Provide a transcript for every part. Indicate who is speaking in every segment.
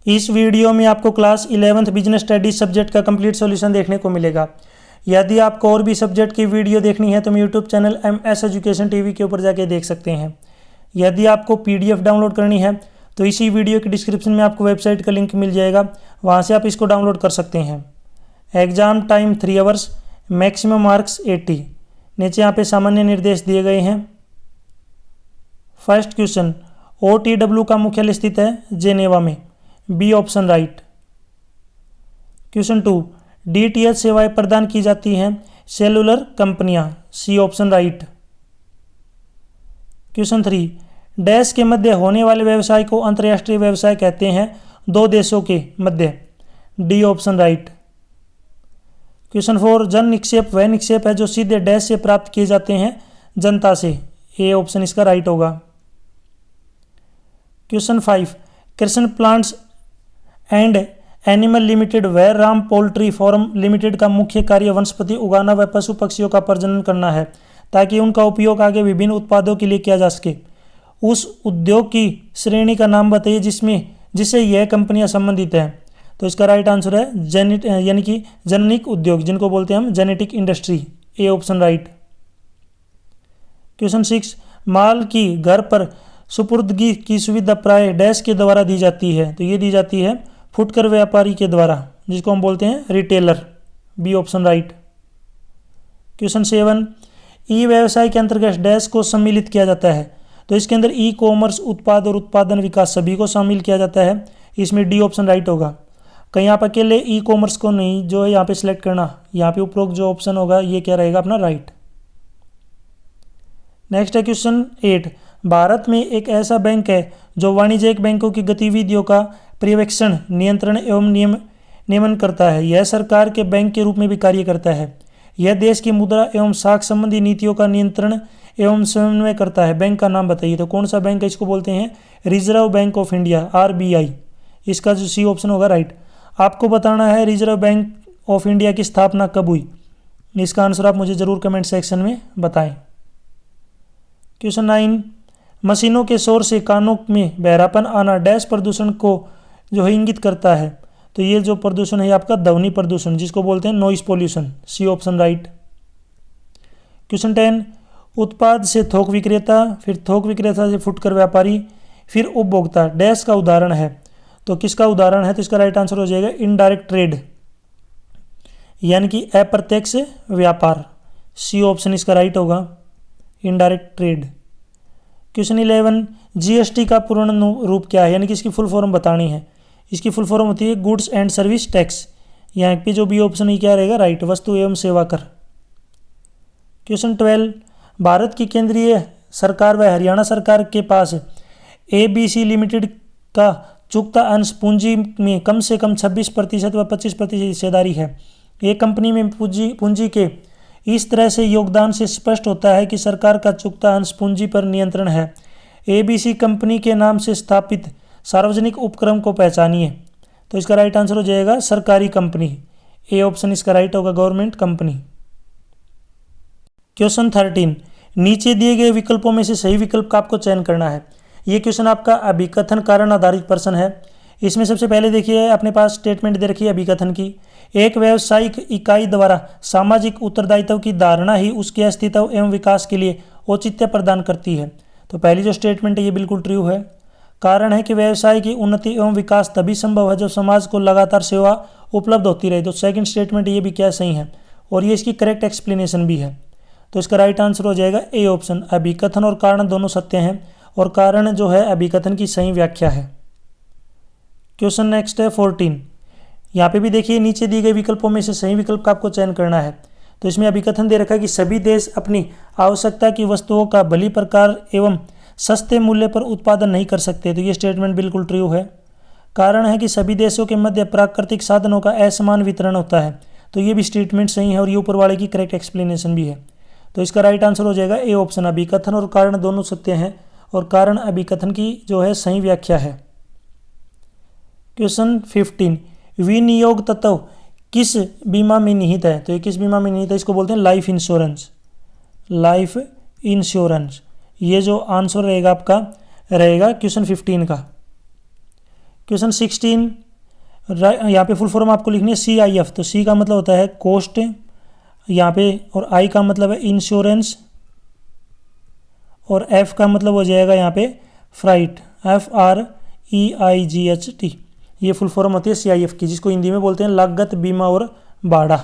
Speaker 1: इस वीडियो में आपको class 11th business studies subject का कंप्लीट सॉल्यूशन देखने को मिलेगा। यदि आपको और भी सब्जेक्ट की वीडियो देखनी है तो मैं YouTube channel MS education TV के ऊपर जाके देख सकते हैं। यदि आपको PDF डाउनलोड करनी है तो इसी वीडियो के डिस्क्रिप्शन में आपको वेबसाइट का लिंक मिल जाएगा, वहाँ से आप इसको डाउनलोड कर सकते हैं। Exam time 3 hours, maximum marks 80। नीचे यहाँ पे सामान्य निर्देश दिए गए हैं। फर्स्ट क्वेश्चन, OTW का मुख्यालय स्थित है जेनेवा में, B option right. Question 2, DTH सेवाएं प्रदान की जाती हैं सेलुलर कंपनियां, C option right. Question 3, dash के मध्य होने वाले व्यवसाय को अंतर्राष्ट्रीय व्यवसाय कहते हैं दो देशों के मध्य, डी ऑप्शन राइट। क्वेश्चन 4, जन निक्षेप वह निक्षेप है जो सीधे डैश से प्राप्त किए जाते हैं जनता से, ए ऑप्शन इसका राइट होगा। Question 5, Krishna plants and animal limited व राम पोल्ट्री फार्म लिमिटेड का मुख्य कार्य वनस्पति उगाना व पशु पक्षियों का प्रजनन करना है ताकि उनका उपयोग आगे विभिन्न उत्पादों के लिए किया जा सके। उस उद्योग की श्रेणी का नाम बताइए जिससे यह कंपनियां संबंधित हैं। तो इसका राइट आंसर है यानी कि जननिक उद्योग, जिनको बोलते हैं हम genetic industry, A option right. Question 6, माल की घर पर सुपुर्दगी की सुविधा प्राय डैश के द्वारा दी जाती है, तो ये दी जाती है फुटकर व्यापारी के द्वारा, जिसको हम बोलते हैं retailer, B option right. Question 7, e व्यवसाय के अंतर्गत डैश को सम्मिलित किया जाता है, तो इसके अंदर ई कॉमर्स, उत्पाद और उत्पादन विकास सभी को शामिल किया जाता है, इसमें डी ऑप्शन राइट होगा। कहीं आप अकेले ई कॉमर्स को नहीं जो है यहाँ पे सिलेक्ट करना, यहाँ पे उपरोक्त जो ऑप्शन होगा ये क्या रहेगा अपना राइट। नेक्स्ट है क्वेश्चन 8, भारत में एक ऐसा बैंक है जो वाणिज्यिक बैंकों की गतिविधियों का पर्यवेक्षण, नियंत्रण एवं नियमन करता है। यह सरकार के बैंक के रूप में भी कार्य करता है। यह देश की मुद्रा एवं साख संबंधी नीतियों का नियंत्रण एवं समन्वय करता है। बैंक का नाम बताइए, तो कौन सा बैंक है, इसको बोलते हैं reserve bank of India, RBI। इसका जो सी ऑप्शन होगा राइट। आपको बताना है रिजर्व बैंक ऑफ इंडिया की स्थापना कब हुई, इसका आंसर आप मुझे ज़रूर कमेंट सेक्शन में बताएं। क्वेश्चन 9, मशीनों के शोर से कानों में बहरापन आना डैश प्रदूषण को जो है इंगित करता है, तो ये जो प्रदूषण है आपका ध्वनि प्रदूषण, जिसको बोलते हैं noise pollution, C option right. Question 10, उत्पाद से थोक विक्रेता, फिर थोक विक्रेता से फुटकर व्यापारी, फिर उपभोक्ता डैश का उदाहरण है, तो किसका उदाहरण है, तो इसका राइट आंसर हो जाएगा इनडायरेक्ट ट्रेड, यानी कि अप्रत्यक्ष व्यापार, सी ऑप्शन इसका राइट होगा, इनडायरेक्ट ट्रेड। क्वेश्चन 11, GST का पूर्ण रूप क्या है, यानी कि इसकी फुल फॉर्म बतानी है। इसकी फुल फॉर्म होती है गुड्स एंड सर्विस टैक्स, यहाँ पे जो बी ऑप्शन ही क्या रहेगा राइट, वस्तु एवं सेवा कर। क्वेश्चन 12, भारत की केंद्रीय सरकार व हरियाणा सरकार के पास ABC लिमिटेड का चुकता अंश पूंजी में कम से कम 26% व 25% हिस्सेदारी है। एक कंपनी में पूंजी के इस तरह से योगदान से स्पष्ट होता है कि सरकार का चुकता अंश पूंजी पर नियंत्रण है। ABC कंपनी के नाम से स्थापित सार्वजनिक उपक्रम को पहचानिए, तो इसका राइट आंसर हो जाएगा सरकारी कंपनी, ए ऑप्शन इसका राइट होगा, गवर्नमेंट कंपनी। क्वेश्चन 13, नीचे दिए गए विकल्पों में से सही विकल्प का आपको चयन करना है। ये क्वेश्चन आपका अभिकथन कारण आधारित प्रश्न है। इसमें सबसे पहले देखिए अपने पास स्टेटमेंट दे रखी है अभिकथन की, एक व्यावसायिक इकाई द्वारा सामाजिक उत्तरदायित्व की धारणा ही उसके अस्तित्व एवं विकास के लिए औचित्य प्रदान करती है। तो पहली जो स्टेटमेंट है ये बिल्कुल ट्रू है। कारण है कि व्यवसाय की उन्नति एवं विकास तभी संभव है जब समाज को लगातार सेवा उपलब्ध होती रहे। तो सेकंड स्टेटमेंट ये भी क्या सही है और ये इसकी करेक्ट एक्सप्लेनेशन भी है। तो इसका राइट आंसर हो जाएगा ए ऑप्शन, अभिकथन और कारण दोनों सत्य हैं और कारण जो है अभिकथन की सही व्याख्या है। क्वेश्चन नेक्स्ट है 14, यहाँ पे भी देखिए नीचे दिए गए विकल्पों में से सही विकल्प का आपको चयन करना है। तो इसमें अभिकथन दे रखा है कि सभी देश अपनी आवश्यकता की वस्तुओं का भली प्रकार एवं सस्ते मूल्य पर उत्पादन नहीं कर सकते, तो ये स्टेटमेंट बिल्कुल ट्रू है। कारण है कि सभी देशों के मध्य प्राकृतिक साधनों का असमान वितरण होता है, तो ये भी स्टेटमेंट सही है और ये ऊपर वाले की करेक्ट एक्सप्लेनेशन भी है। तो इसका राइट आंसर हो जाएगा ए ऑप्शन, अभिकथन और कारण दोनों सत्य हैं और कारण अभिकथन की जो है सही व्याख्या है। क्वेश्चन 15, विनियोग तत्व किस बीमा में निहित है, तो ये किस बीमा में निहित है, इसको बोलते हैं लाइफ इंश्योरेंस, लाइफ इंश्योरेंस। ये जो आंसर रहेगा आपका रहेगा क्वेश्चन 15 का। क्वेश्चन 16, यहाँ पे फुल फॉर्म आपको लिखनी है CIF। तो C का मतलब होता है कॉस्ट यहाँ पे, और I का मतलब है इंश्योरेंस, और F का मतलब हो जाएगा यहाँ पे फ्राइट, FREIGHT। ये फुल फॉर्म होती है CIF की, जिसको हिंदी में बोलते हैं लागत, बीमा और भाड़ा।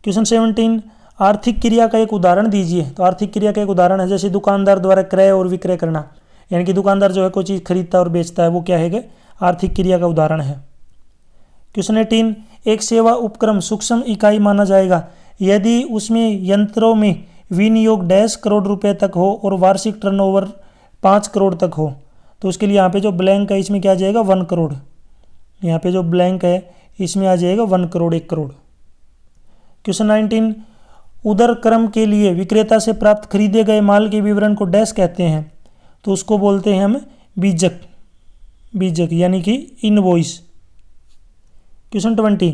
Speaker 1: क्वेश्चन 17, आर्थिक क्रिया का एक उदाहरण दीजिए। तो आर्थिक क्रिया का एक उदाहरण है जैसे दुकानदार द्वारा क्रय और विक्रय करना, यानी कि दुकानदार जो है कोई चीज़ खरीदता और बेचता है, वो क्या है, आर्थिक क्रिया का उदाहरण है। क्वेश्चन 18, एक सेवा उपक्रम सूक्ष्म इकाई माना जाएगा यदि उसमें यंत्रों में विनियोग 10 करोड़ रुपए तक हो और वार्षिक टर्नओवर 5 करोड़ तक हो। तो उसके लिए यहाँ पे जो ब्लैंक है इसमें क्या आ जाएगा, 1 करोड़। यहाँ पे जो ब्लैंक है इसमें आ जाएगा 1 करोड़, 1 करोड़। क्वेश्चन 19, उदर क्रम के लिए विक्रेता से प्राप्त खरीदे गए माल के विवरण को डैश कहते हैं। तो उसको बोलते हैं हम बीजक, यानी कि इनवॉइस। क्वेश्चन 20,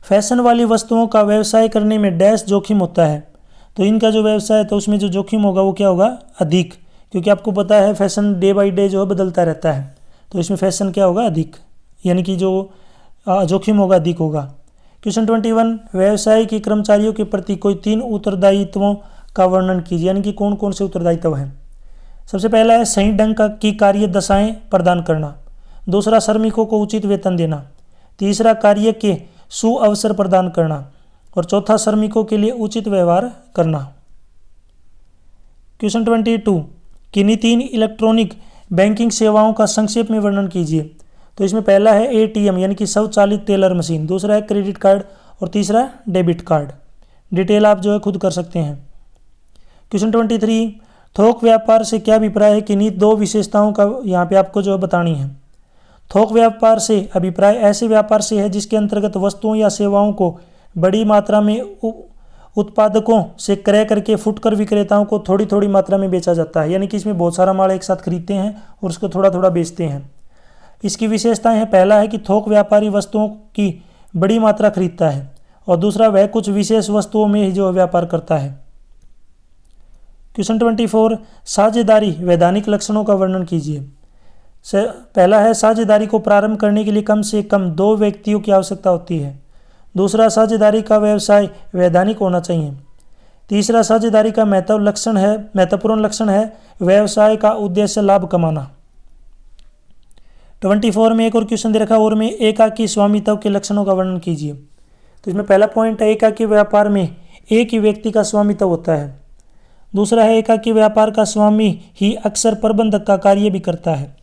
Speaker 1: फैशन वाली वस्तुओं का व्यवसाय करने में डैश जोखिम होता है। तो इनका जो व्यवसाय है तो उसमें जो जोखिम होगा वो क्या होगा, अधिक, क्योंकि आपको पता है फैशन डे बाय डे जो है बदलता रहता है। तो इसमें फैशन क्या होगा, अधिक, यानी कि जो जोखिम होगा अधिक होगा। क्वेश्चन 21, व्यवसाय के कर्मचारियों के प्रति कोई 3 उत्तरदायित्वों का वर्णन कीजिए, यानी कि कौन कौन से उत्तरदायित्व हैं। सबसे पहला है सही ढंग की कार्य दशाएं प्रदान करना। दूसरा, श्रमिकों को उचित वेतन देना। तीसरा, कार्य के सुअवसर प्रदान करना। और चौथा, श्रमिकों के लिए उचित व्यवहार करना। क्वेश्चन 22, किन्हीं 3 इलेक्ट्रॉनिक बैंकिंग सेवाओं का संक्षेप में वर्णन कीजिए। तो इसमें पहला है ATM, यानी कि स्वचालित टेलर मशीन। दूसरा है क्रेडिट कार्ड, और तीसरा डेबिट कार्ड। डिटेल आप जो है खुद कर सकते हैं। क्वेश्चन 23, थोक व्यापार से क्या अभिप्राय है, किन्हीं 2 विशेषताओं का यहाँ पे आपको जो है बतानी है। थोक व्यापार से अभिप्राय ऐसे व्यापार से है जिसके अंतर्गत वस्तुओं या सेवाओं को बड़ी मात्रा में उत्पादकों से क्रय करके फुटकर विक्रेताओं को थोड़ी थोड़ी मात्रा में बेचा जाता है, यानी कि इसमें बहुत सारा माल एक साथ खरीदते हैं और उसको थोड़ा थोड़ा बेचते हैं। इसकी विशेषताएं हैं, पहला है कि थोक व्यापारी वस्तुओं की बड़ी मात्रा खरीदता है, और दूसरा वह कुछ विशेष वस्तुओं में ही जो व्यापार करता है। क्वेश्चन 24, साझेदारी वैधानिक लक्षणों का वर्णन कीजिए। पहला है साझेदारी को प्रारंभ करने के लिए कम से कम 2 व्यक्तियों की आवश्यकता होती है। दूसरा, साझेदारी का व्यवसाय वैधानिक होना चाहिए। तीसरा, साझेदारी का महत्वपूर्ण लक्षण है व्यवसाय का उद्देश्य लाभ कमाना। 24 में एक और क्वेश्चन दे रखा, और में एकाकी स्वामित्व के लक्षणों का वर्णन कीजिए। तो इसमें पहला पॉइंट है एकाकी व्यापार में एक ही व्यक्ति का स्वामित्व होता है। दूसरा है एकाकी व्यापार का स्वामी ही अक्सर प्रबंधक का कार्य भी करता है।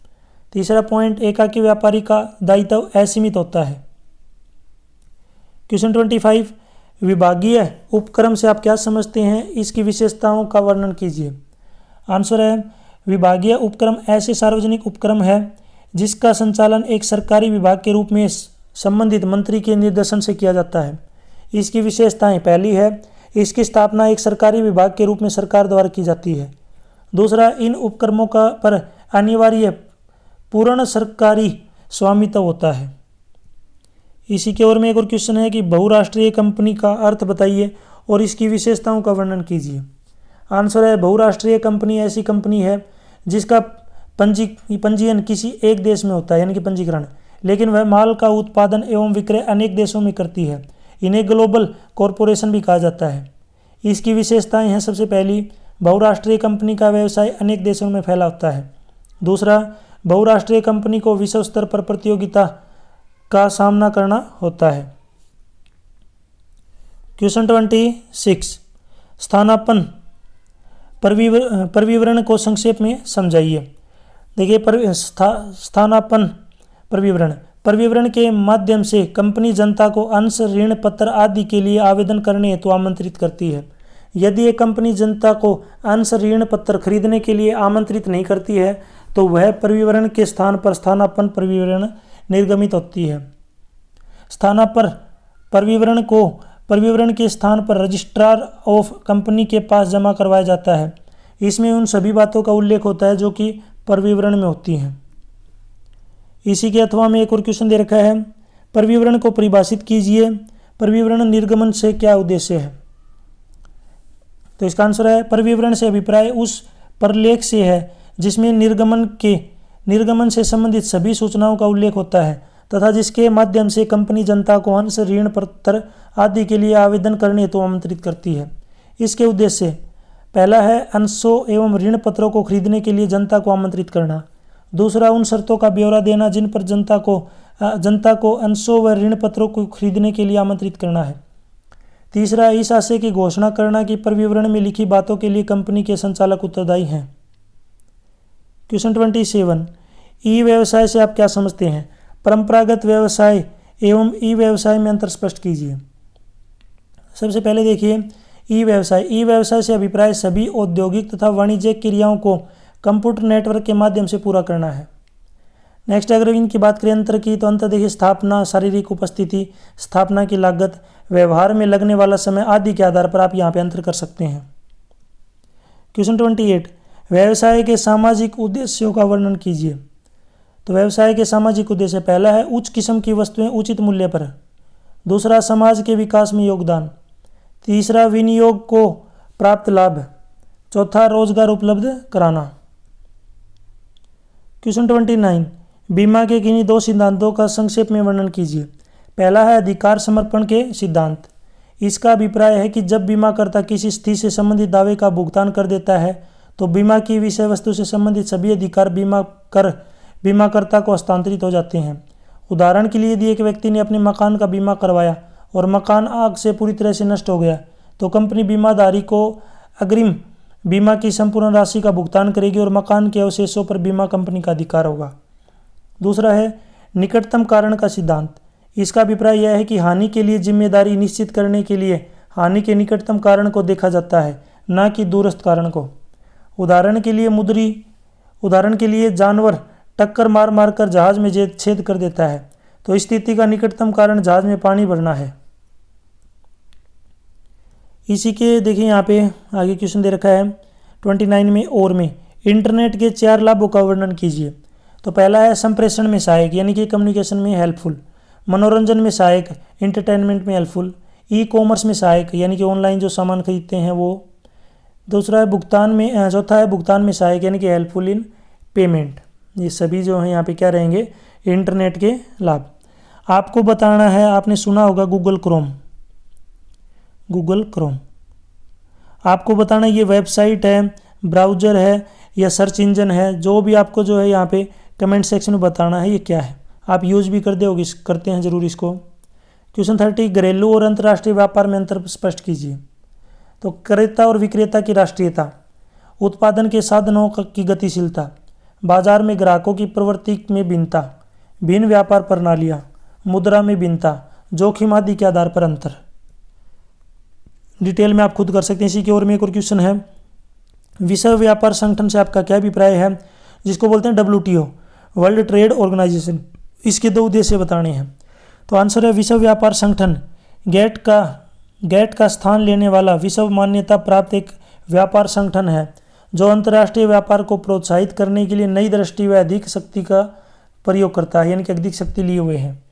Speaker 1: तीसरा पॉइंट, एकाकी व्यापारी का दायित्व असीमित होता है। क्वेश्चन 25, विभागीय उपक्रम से आप क्या समझते हैं, इसकी विशेषताओं का वर्णन कीजिए। आंसर है, विभागीय उपक्रम ऐसे सार्वजनिक उपक्रम है जिसका संचालन एक सरकारी विभाग के रूप में संबंधित मंत्री के निर्देशन से किया जाता है। इसकी विशेषताएं, पहली है इसकी स्थापना एक सरकारी विभाग के रूप में सरकार द्वारा की जाती है। दूसरा, इन उपक्रमों का पर अनिवार्य पूर्ण सरकारी स्वामित्व होता है। इसी के ओर में एक और क्वेश्चन है कि बहुराष्ट्रीय कंपनी का अर्थ बताइए और इसकी विशेषताओं का वर्णन कीजिए। आंसर है, बहुराष्ट्रीय कंपनी ऐसी कंपनी है जिसका पंजीयन किसी एक देश में होता है, यानी कि पंजीकरण, लेकिन वह माल का उत्पादन एवं विक्रय अनेक देशों में करती है। इन्हें ग्लोबल कॉरपोरेशन भी कहा जाता है। इसकी विशेषताएं हैं, सबसे पहली, बहुराष्ट्रीय कंपनी का व्यवसाय अनेक देशों में फैला होता है। दूसरा, बहुराष्ट्रीय कंपनी को विश्व स्तर पर प्रतियोगिता का सामना करना होता है। क्वेश्चन 26, स्थानापन्न परिविवरण को संक्षेप में समझाइए। देखिए, स्थानापन्न परिविवरण के माध्यम से कंपनी जनता को अंश, ऋण पत्र आदि के लिए आवेदन करने हेतु आमंत्रित करती है। यदि एक कंपनी जनता को अंश, ऋण पत्र खरीदने के लिए आमंत्रित नहीं करती है तो वह परिविवरण के स्थान पर स्थानापन्न परिविवरण निर्गमित होती है। स्थानापन्न परिविवरण के स्थान पर रजिस्ट्रार ऑफ कंपनी के पास जमा करवाया जाता है। इसमें उन सभी बातों का उल्लेख होता है जो कि परिविवरण में होती हैं। इसी के अथवा में एक और क्वेश्चन दे रखा है, परिविवरण को परिभाषित कीजिए। परिविवरण निर्गमन से क्या उद्देश्य है। तो इसका आंसर है, परिविवरण से अभिप्राय उस प्रलेख से है जिसमें निर्गमन के निर्गमन से संबंधित सभी सूचनाओं का उल्लेख होता है तथा जिसके माध्यम से कंपनी जनता को अंश, ऋण पत्र आदि के लिए आवेदन करने हेतु आमंत्रित करती है। इसके उद्देश्य पहला है अंशों एवं ऋण पत्रों को खरीदने के लिए जनता को आमंत्रित करना। दूसरा, उन शर्तों का ब्यौरा देना जिन पर जनता को अंशों व ऋण पत्रों को खरीदने के लिए आमंत्रित करना है। तीसरा, इस आशय की घोषणा करना कि पर विवरण में लिखी बातों के लिए कंपनी के संचालक उत्तरदायी हैं। क्वेश्चन 27, ई व्यवसाय से आप क्या समझते हैं? परंपरागत व्यवसाय एवं ई व्यवसाय में अंतर स्पष्ट कीजिए। सबसे पहले देखिए ई व्यवसाय से अभिप्राय सभी औद्योगिक तथा वाणिज्यिक क्रियाओं को कंप्यूटर नेटवर्क के माध्यम से पूरा करना है। नेक्स्ट, अगर इनकी बात करें अंतर की, तो अंतर देखिए स्थापना, शारीरिक उपस्थिति, स्थापना की लागत, व्यवहार में लगने वाला समय आदि के आधार पर आप यहाँ पे अंतर कर सकते हैं। क्वेश्चन 28, व्यवसाय के सामाजिक उद्देश्यों का वर्णन कीजिए। तो व्यवसाय के सामाजिक उद्देश्य पहला है उच्च किस्म की वस्तुएं उचित मूल्य पर। दूसरा, समाज के विकास में योगदान। तीसरा, विनियोग को प्राप्त लाभ। चौथा, रोजगार उपलब्ध कराना। क्वेश्चन 29, बीमा के किन्हीं दो सिद्धांतों का संक्षेप में वर्णन कीजिए। पहला है अधिकार समर्पण के सिद्धांत। इसका अभिप्राय है कि जब बीमाकर्ता किसी स्थिति से संबंधित दावे का भुगतान कर देता है तो बीमा की विषय वस्तु से संबंधित सभी अधिकार बीमाकर्ता को हस्तांतरित हो जाते हैं। उदाहरण के लिए यदि एक व्यक्ति ने अपने मकान का बीमा करवाया और मकान आग से पूरी तरह से नष्ट हो गया तो कंपनी बीमाधारी को अग्रिम बीमा की संपूर्ण राशि का भुगतान करेगी और मकान के अवशेषों पर बीमा कंपनी का अधिकार होगा। दूसरा है निकटतम कारण का सिद्धांत। इसका अभिप्राय यह है कि हानि के लिए जिम्मेदारी निश्चित करने के लिए हानि के निकटतम कारण को देखा जाता है, न कि दूरस्थ कारण को। उदाहरण के लिए जानवर टक्कर मार कर जहाज में छेद कर देता है तो स्थिति का निकटतम कारण जहाज में पानी भरना है। इसी के देखिए यहाँ पे आगे क्वेश्चन दे रखा है 29 में और में इंटरनेट के 4 लाभों का वर्णन कीजिए। तो पहला है संप्रेषण में सहायक यानी कि कम्युनिकेशन में हेल्पफुल। मनोरंजन में सहायक एंटरटेनमेंट में हेल्पफुल। ई कॉमर्स में सहायक यानी कि ऑनलाइन जो सामान खरीदते हैं वो। दूसरा है चौथा है भुगतान में सहायक यानी कि हेल्पफुल इन पेमेंट। ये सभी जो हैं यहाँ पे क्या रहेंगे इंटरनेट के लाभ। आपको बताना है, आपने सुना होगा गूगल क्रोम। आपको बताना ये वेबसाइट है, ब्राउज़र है या सर्च इंजन है, जो भी आपको जो है यहाँ पे कमेंट सेक्शन में बताना है ये क्या है। आप यूज़ भी करते हैं ज़रूर इसको। क्वेश्चन 30, घरेलू और अंतर्राष्ट्रीय व्यापार में अंतर स्पष्ट कीजिए। तो क्रेता और विक्रेता की राष्ट्रीयता, उत्पादन के साधनों की गतिशीलता, बाजार में ग्राहकों की प्रवृत्ति में भिन्नता, भिन्न व्यापार प्रणालियाँ, मुद्रा में भिन्नता, जोखिम आदि के आधार पर अंतर। डिटेल में आप खुद कर सकते हैं। इसी की ओर में एक और क्वेश्चन है, विश्व व्यापार संगठन से आपका क्या अभिप्राय है, जिसको बोलते हैं WTO, वर्ल्ड ट्रेड ऑर्गेनाइजेशन। इसके 2 उद्देश्य बताने हैं। तो आंसर है विश्व व्यापार संगठन गेट का स्थान लेने वाला विश्व मान्यता प्राप्त एक व्यापार संगठन है जो अंतर्राष्ट्रीय व्यापार को प्रोत्साहित करने के लिए नई दृष्टि व अधिक शक्ति का प्रयोग करता है, यानी कि अधिक शक्ति लिए हुए हैं।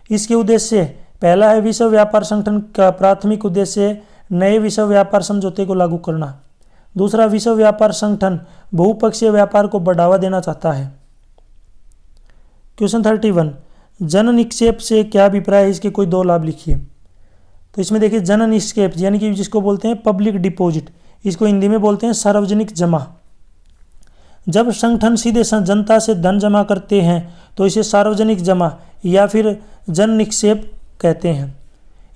Speaker 1: इसके उद्देश्य पहला है विश्व व्यापार संगठन का प्राथमिक उद्देश्य नए विश्व व्यापार समझौते को लागू करना। दूसरा, विश्व व्यापार संगठन बहुपक्षीय व्यापार को बढ़ावा देना चाहता है। क्वेश्चन 31, जन निक्षेप से क्या अभिप्राय है, इसके कोई 2 लाभ लिखिए। तो इसमें देखिए जन निक्षेप यानी कि जिसको बोलते हैं पब्लिक डिपॉजिट, इसको हिंदी में बोलते हैं सार्वजनिक जमा। जब संगठन सीधे जनता से धन जमा करते हैं तो इसे सार्वजनिक जमा या फिर जन निक्षेप कहते हैं।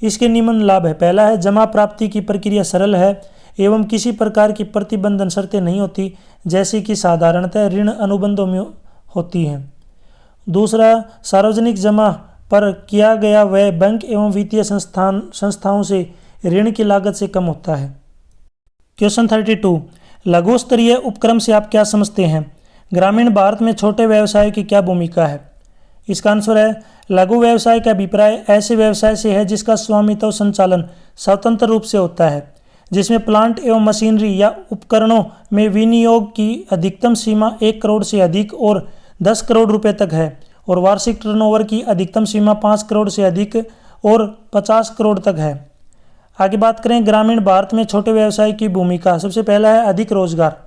Speaker 1: इसके निम्न लाभ है। पहला है जमा प्राप्ति की प्रक्रिया सरल है एवं किसी प्रकार की प्रतिबंधन शर्तें नहीं होती जैसे कि साधारणतः ऋण अनुबंधों में होती हैं। दूसरा, सार्वजनिक जमा पर किया गया व्यय बैंक एवं वित्तीय संस्थाओं से ऋण की लागत से कम होता है। क्वेश्चन 32, लघु स्तरीय उपक्रम से आप क्या समझते हैं? ग्रामीण भारत में छोटे व्यवसाय की क्या भूमिका है? इसका आंसर है लघु व्यवसाय का अभिप्राय ऐसे व्यवसाय से है जिसका स्वामित्व संचालन स्वतंत्र रूप से होता है, जिसमें प्लांट एवं मशीनरी या उपकरणों में विनियोग की अधिकतम सीमा 1 करोड़ से अधिक और 10 करोड़ रुपए तक है और वार्षिक टर्नओवर की अधिकतम सीमा 5 करोड़ से अधिक और 50 करोड़ तक है। आगे बात करें ग्रामीण भारत में छोटे व्यवसाय की भूमिका। सबसे पहला है अधिक रोजगार,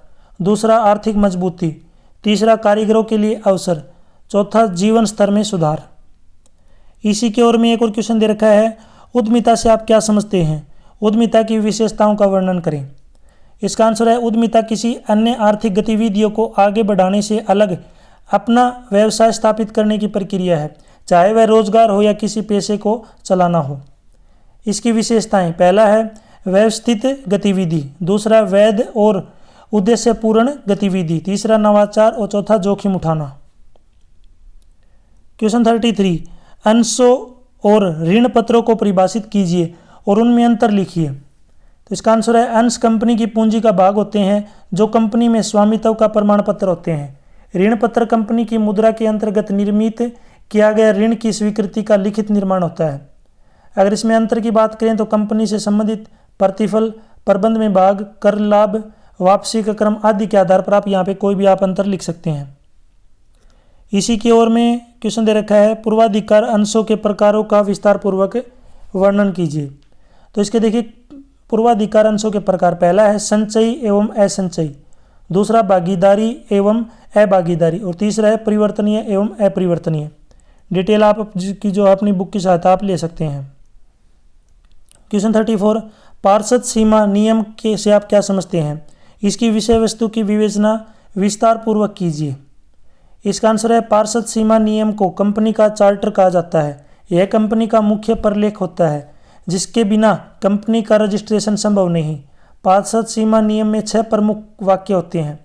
Speaker 1: दूसरा आर्थिक मजबूती, तीसरा कारीगरों के लिए अवसर, चौथा जीवन स्तर में सुधार। इसी की ओर में एक और क्वेश्चन दे रखा है, उद्यमिता से आप क्या समझते हैं? उद्यमिता की विशेषताओं का वर्णन करें। इसका आंसर है, उद्यमिता किसी अन्य आर्थिक गतिविधियों को आगे बढ़ाने से अलग अपना व्यवसाय स्थापित करने की प्रक्रिया है, चाहे वह रोजगार हो या किसी पेशे को चलाना हो। इसकी विशेषताएं, पहला है व्यवस्थित गतिविधि, दूसरा वैध और उद्देश्यपूर्ण गतिविधि, तीसरा नवाचार और चौथा जोखिम उठाना। क्वेश्चन 33, अंशों और ऋण पत्रों को परिभाषित कीजिए और उनमें अंतर लिखिए। तो इसका आंसर है, अंश कंपनी की पूंजी का भाग होते हैं जो कंपनी में स्वामित्व का प्रमाण पत्र होते हैं। ऋण पत्र कंपनी की मुद्रा के अंतर्गत निर्मित किया गया ऋण की स्वीकृति का लिखित निर्माण होता है। अगर इसमें अंतर की बात करें तो कंपनी से संबंधित प्रतिफल, प्रबंध में भाग, कर लाभ, वापसी का क्रम आदि के आधार पर आप यहाँ पे कोई भी आप अंतर लिख सकते हैं। इसी की ओर में क्वेश्चन दे रखा है, पूर्वाधिकार अंशों के प्रकारों का विस्तार पूर्वक वर्णन कीजिए। तो इसके देखिए, पूर्वाधिकार अंशों के प्रकार, पहला है संचयी एवं असंचयी, दूसरा भागीदारी एवं अभागीदारी और तीसरा है परिवर्तनीय एवं अपरिवर्तनीय। डिटेल आप की जो अपनी बुक की सहायता आप ले सकते हैं। क्वेश्चन 34, पार्षद सीमा नियम के से आप क्या समझते हैं? इसकी विषय वस्तु की विवेचना विस्तार पूर्वक कीजिए। इसका आंसर है, पार्षद सीमा नियम को कंपनी का चार्टर कहा जाता है। यह कंपनी का मुख्य प्रलेख होता है जिसके बिना कंपनी का रजिस्ट्रेशन संभव नहीं। पार्षद सीमा नियम में 6 प्रमुख वाक्य होते हैं।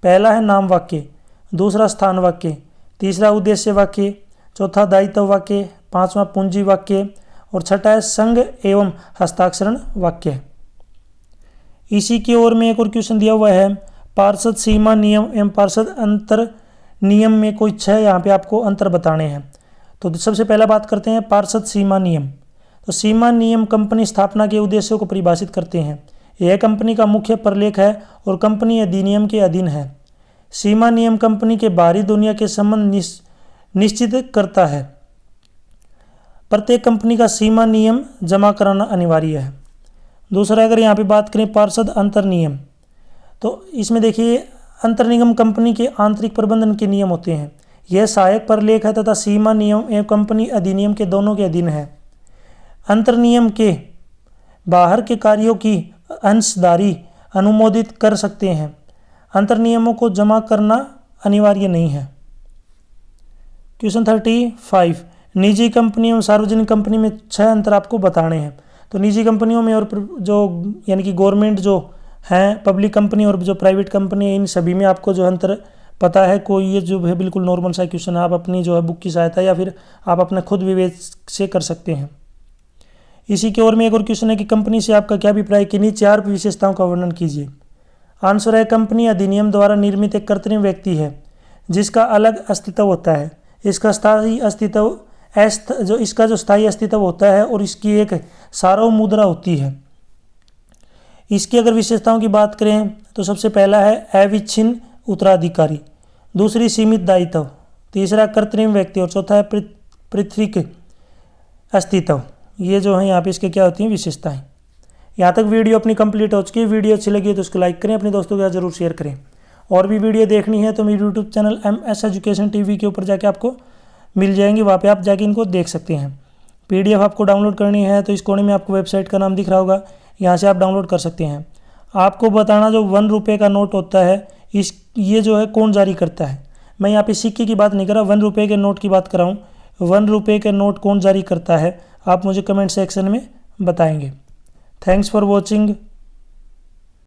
Speaker 1: पहला है नाम वाक्य, दूसरा स्थान वाक्य, तीसरा उद्देश्य वाक्य, चौथा दायित्व वाक्य, पांचवा पूंजी वाक्य और छठा है संघ एवं हस्ताक्षरण वाक्य। इसी की ओर में एक और क्वेश्चन दिया हुआ है, पार्षद सीमा नियम एवं पार्षद अंतर नियम में कोई 6 यहाँ पे आपको अंतर बताने हैं। तो सबसे पहला बात करते हैं पार्षद सीमा नियम। तो सीमा नियम कंपनी स्थापना के उद्देश्यों को परिभाषित करते हैं। यह कंपनी का मुख्य प्रलेख है और कंपनी अधिनियम के अधीन है। सीमा नियम कंपनी के बाहरी दुनिया के संबंध निश्चित करता है। प्रत्येक कंपनी का सीमा नियम जमा कराना अनिवार्य है। दूसरा, अगर यहाँ पे बात करें पार्षद अंतर नियम, तो इसमें देखिए अंतर निगम कंपनी के आंतरिक प्रबंधन के नियम होते हैं। यह सहायक प्रलेख है तथा सीमा नियम एवं कंपनी अधिनियम के दोनों के अधीन है। अंतर नियम के बाहर के कार्यों की अंशधारी अनुमोदित कर सकते हैं। अंतर नियमों को जमा करना अनिवार्य नहीं है। क्वेश्चन 35, निजी कंपनी एवं सार्वजनिक कंपनी में 6 अंतर आपको बताने हैं। तो निजी कंपनियों में और जो यानी कि गवर्नमेंट जो हैं, पब्लिक कंपनी और जो प्राइवेट कंपनी है, इन सभी में आपको जो अंतर पता है कोई, ये जो है बिल्कुल नॉर्मल सा क्वेश्चन है। आप अपनी जो है बुक की सहायता या फिर आप अपने खुद विवेक से कर सकते हैं। इसी की ओर में एक और क्वेश्चन है कि कंपनी से आपका क्या अभिप्राय, किन्हीं 4 विशेषताओं का वर्णन कीजिए। आंसर है, कंपनी अधिनियम द्वारा निर्मित एक कृत्रिम व्यक्ति है जिसका अलग अस्तित्व होता है। इसका स्थायी अस्तित्व इसका जो स्थायी अस्तित्व होता है और इसकी एक सार्वभौम मुद्रा होती है। इसकी अगर विशेषताओं की बात करें तो सबसे पहला है अविच्छिन्न उत्तराधिकारी, दूसरी सीमित दायित्व, तीसरा कृत्रिम व्यक्ति और चौथा है पृथ्वीक अस्तित्व। ये जो है यहाँ पे इसके क्या होती हैं विशेषताएं। यहाँ तक वीडियो अपनी कंप्लीट हो चुकी है। वीडियो अच्छी लगी है तो उसको लाइक करें, अपने दोस्तों के साथ जरूर शेयर करें। और भी वीडियो देखनी है तो मेरे YouTube channel MS education TV के ऊपर जाके आपको मिल जाएंगी, वहाँ पे आप जाके इनको देख सकते हैं। PDF आपको डाउनलोड करनी है तो इस कोने में आपको वेबसाइट का नाम दिख रहा होगा, यहाँ से आप डाउनलोड कर सकते हैं। आपको बताना, जो 1 रुपये का नोट होता है ये जो है कौन जारी करता है। मैं यहाँ पे सिक्के की बात नहीं कर रहा, 1 रुपये के नोट की बात कर रहा हूँ। 1 रुपये के नोट कौन जारी करता है, आप मुझे कमेंट सेक्शन में बताएंगे। Thanks for watching.